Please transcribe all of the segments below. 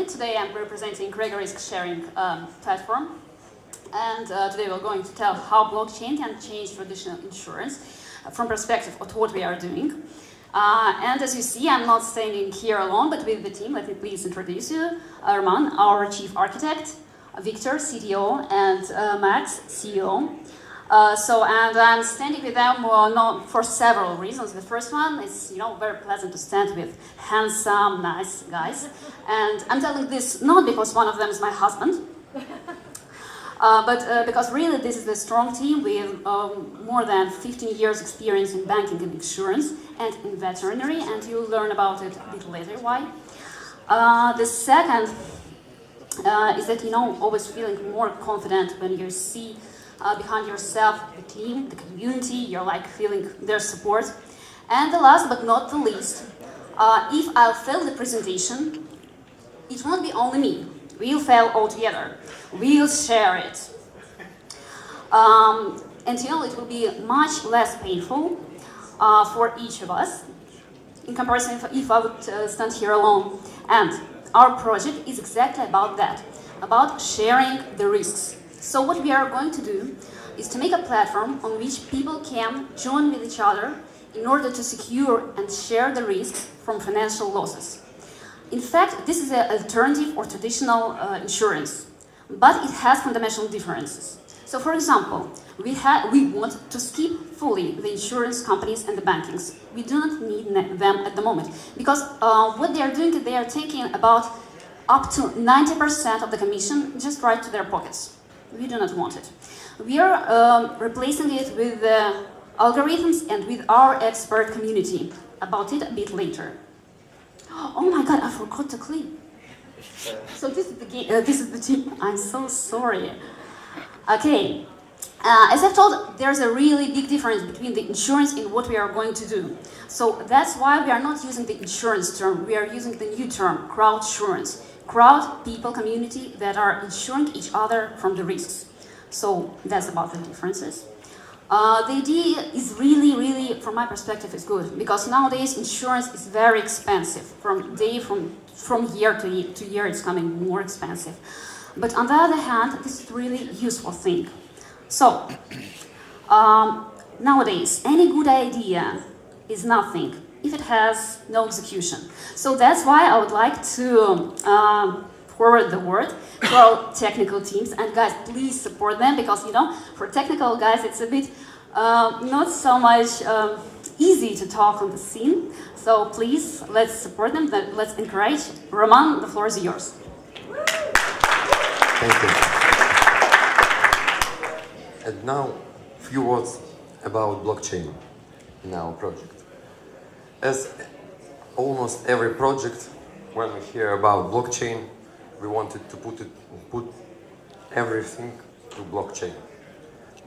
family. Today I'm representing REGA Risk Sharing Platform. And today we're going to tell how blockchain can change traditional insurance from perspective of what we are doing. And as you see, I'm not standing here alone, but with the team. Let me please introduce you. Roman, our chief architect, Victor, CTO, and Max, CEO. And I'm standing with them not for several reasons. The first one is, very pleasant to stand with handsome, nice guys. And I'm telling this not because one of them is my husband, but because really this is a strong team with more than 15 years experience in banking and insurance and in veterinary, and you'll learn about it a bit later why. The second is that, always feeling more confident when you see behind yourself the team, the community, you're like feeling their support. And the last but not the least, if I'll fail the presentation, it won't be only me. We'll fail all together. We'll share it. And it will be much less painful for each of us in comparison if I would stand here alone. And our project is exactly about that, about sharing the risks. So what we are going to do is to make a platform on which people can join with each other in order to secure and share the risks from financial losses. In fact, this is an alternative or traditional insurance, but it has fundamental differences. So for example, we want to skip fully the insurance companies and the bankings. We do not need them at the moment, because what they are doing is they are taking about up to 90% of the commission just right to their pockets. We do not want it. We are replacing it with algorithms and with our expert community. About it a bit later. Oh my God, I forgot to clean. So this is the team. I'm so sorry. Okay. As I've told, there's a really big difference between the insurance and what we are going to do. So that's why we are not using the insurance term. We are using the new term, crowdsurance. Crowd, people, community that are insuring each other from the risks. So that's about the differences. The idea is really, from my perspective, is good, because nowadays insurance is very expensive. From year to year, it's coming more expensive. But on the other hand, this is a really useful thing. So nowadays, any good idea is nothing if it has no execution. So that's why I would like to forward the word to our technical teams. And guys, please support them, because, for technical guys, it's a bit not so much easy to talk on the scene. So please, let's support them, let's encourage. Roman, the floor is yours. Thank you. And now, a few words about blockchain in our project. As almost every project, when we hear about blockchain, we wanted to put everything to blockchain.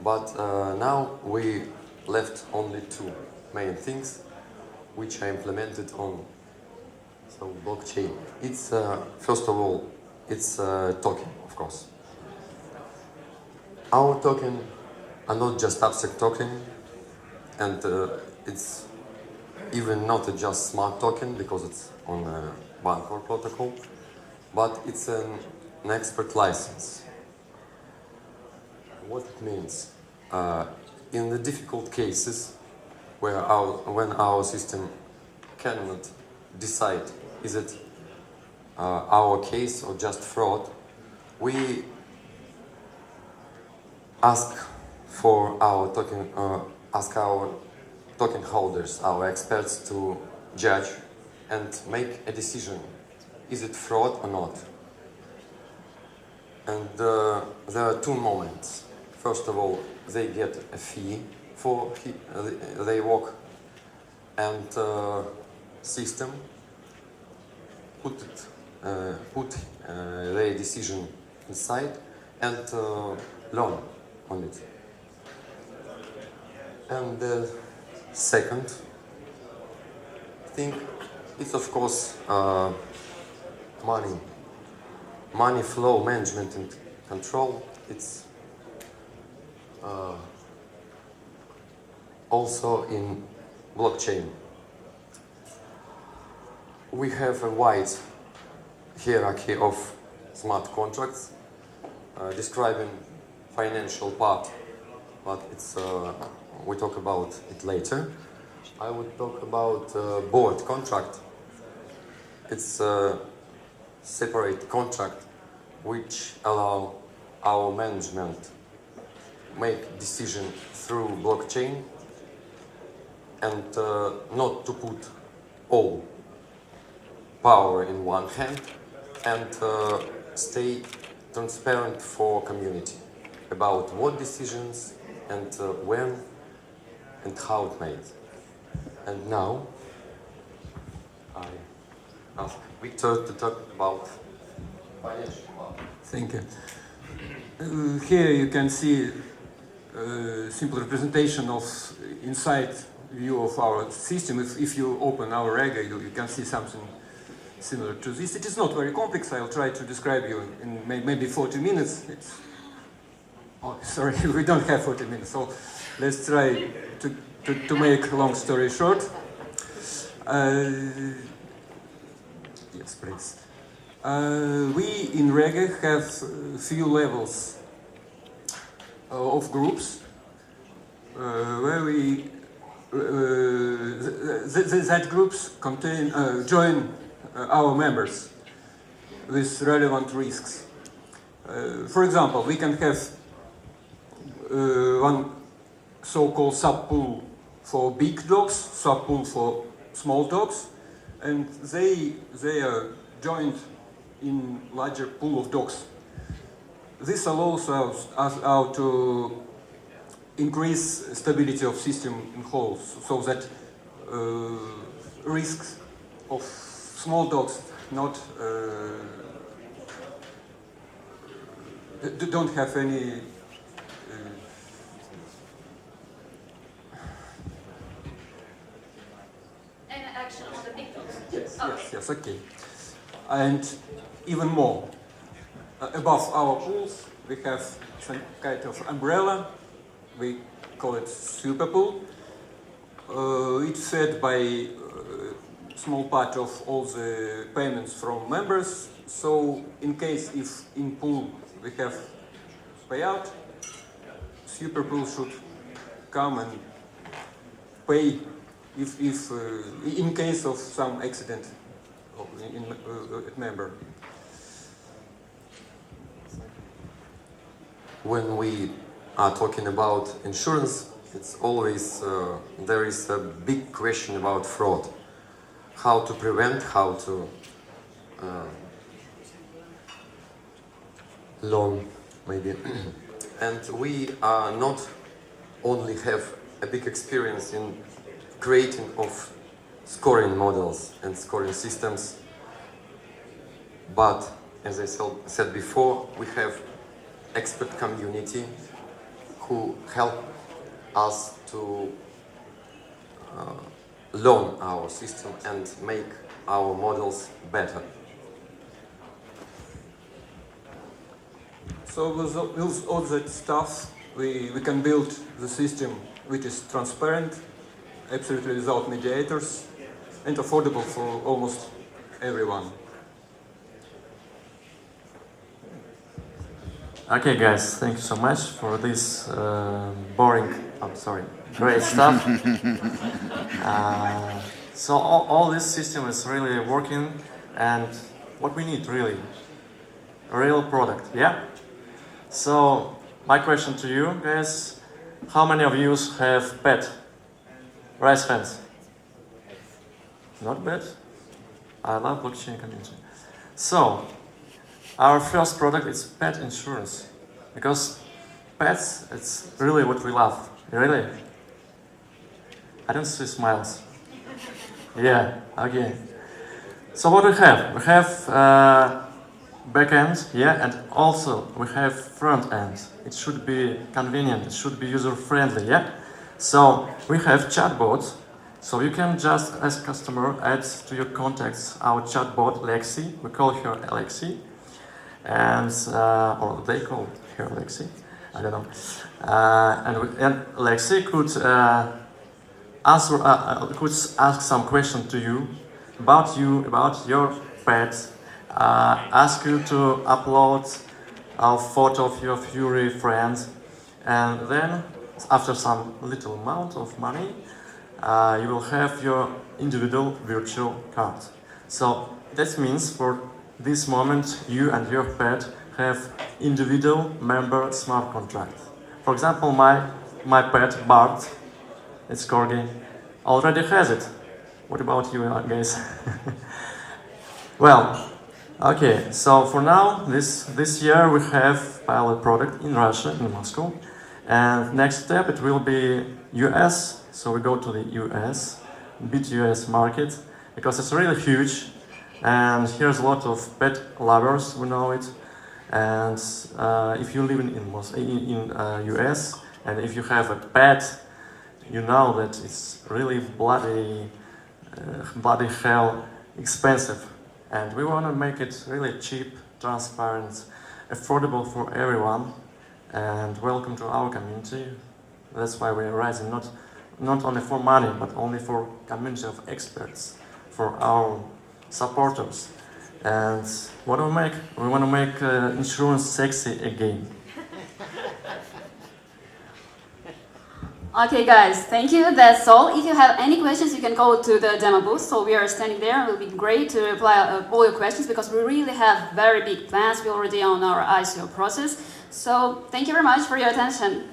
But now we left only two main things, which I implemented on blockchain. It's first of all, it's a token, of course. Our token are not just abstract token, and it's even not a just smart token because it's on a Bancor protocol, but it's an expert license. What it means? In the difficult cases when our system cannot decide is it our case or just fraud, we ask for our token, ask our token holders, our experts, to judge and make a decision. Is it fraud or not? And there are two moments. First of all, they get a fee for their work, and system put their decision inside and learn on it. And the second thing is, of course, money flow management and control. It's also in blockchain. We have a hierarchy of smart contracts, describing financial part, but we talk about it later. I would talk about board contract. It's a separate contract which allow our management make decision through blockchain and not to put all power in one hand and stay transparent for community about what decisions and when and how it made. And now I ask Victor to talk about financial part. Thank you. Here you can see a simple representation of inside view of our system. If you open our REGA, you can see something similar to this. It is not very complex. I'll try to describe you in maybe 40 minutes. Oh, sorry, we don't have 40 minutes, so let's try to make a long story short. Yes, please. We in REGA have a few levels of groups where we that groups contain join our members with relevant risks. For example, we can have one so-called sub-pool for big dogs, sub-pool for small dogs, and they are joined in larger pool of dogs. This allows us to increase stability of system in whole, so that risks of small dogs don't have any action on the big dogs. Yes, Okay. yes, okay. And even more, above our pools, we have some kind of umbrella. We call it super pool. It's fed by small part of all the payments from members. So in case if in pool we have payout, super pool should come and pay if in case of some accident in member. When we are talking about insurance, it's always there is a big question about fraud. How to prevent, how to loan, maybe. And we are not only have a big experience in creating of scoring models and scoring systems, but as I said before, we have expert community who help us to learn our system and make our models better. So with all that stuff, we can build the system which is transparent, absolutely without mediators, and affordable for almost everyone. Okay, guys, thank you so much for this great stuff. So all this system is really working, and what we need really, a real product, yeah? So my question to you guys, how many of you have pet? Raise hands. Not bad. I love blockchain community. So our first product is pet insurance, because pets, it's really what we love. Really? I don't see smiles. Yeah, okay. So what we have? We have back end, yeah, and also we have front end. It should be convenient, it should be user friendly, yeah? So we have chatbot, so you can just as customer add to your contacts our chatbot Lexi. We call her Lexi. And or they call her Lexi, I don't know. And Lexi could ask some question to you, about your pet, ask you to upload a photo of your Fury friend, and then after some little amount of money, you will have your individual virtual card. So that means for this moment, you and your pet have individual member smart contract. For example, my pet, Bart, it's Corgi, already has it. What about you guys? Well, okay, so for now, this year we have pilot product in Russia, in Moscow. And next step, it will be US. So we go to the US, big US market, because it's really huge. And here's a lot of pet lovers, we know it. And if you live in US, and if you have a pet, you know that it's really bloody hell expensive. And we want to make it really cheap, transparent, affordable for everyone. And welcome to our community. That's why we're rising, not only for money, but only for community of experts, for our supporters. And what do we make? We want to make insurance sexy again. Okay, guys, thank you. That's all. If you have any questions, you can go to the demo booth. So we are standing there. It will be great to reply all your questions because we really have very big plans. We're already on our ICO process. So thank you very much for your attention.